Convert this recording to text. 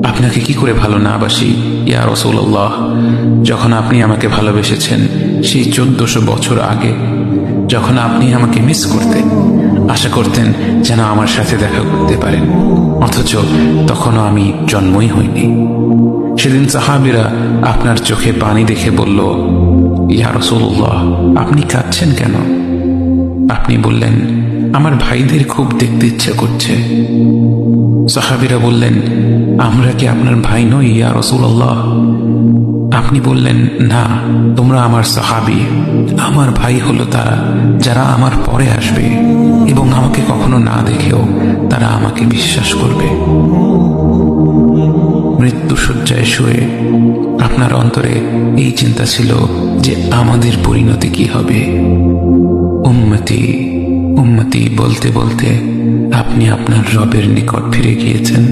আপনাকে কি করে ভালো না বাসি ইয়া রাসূলুল্লাহ। যখন আপনি আমাকে ভালোবেসেছেন সেই 1400 বছর আগে, যখন আপনি আমাকে মিস করতেন, আশা করতেন যেন আমার সাথে দেখা করতে পারেন, অথচ তখনও আমি জন্মই হইনি। সেদিন সাহাবীরা আপনার চোখে পানি দেখে বলল, ইয়া রাসূলুল্লাহ, আপনি কাঁদছেন কেন? আপনি বললেন, আমার ভাইদের খুব দেখতে ইচ্ছে করছে। সাহাবীরা বললেন, আমরা কি আপনার ভাই নই ইয়া রাসূলুল্লাহ? আপনি বললেন, না, তোমরা আমার সাহাবী। আমার ভাই হলো তারা যারা আমার পরে আসবে এবং আমাকে কখনো না দেখেও তারা আমাকে বিশ্বাস করবে। মৃত্যু শয্যায় শুয়ে আপনার অন্তরে এই চিন্তা ছিল যে আমাদের পরিণতি কি হবে। উম্মতি উম্মতি বলতে বলতে আপনি আপনার রবের নিকট ফিরে গিয়েছেন।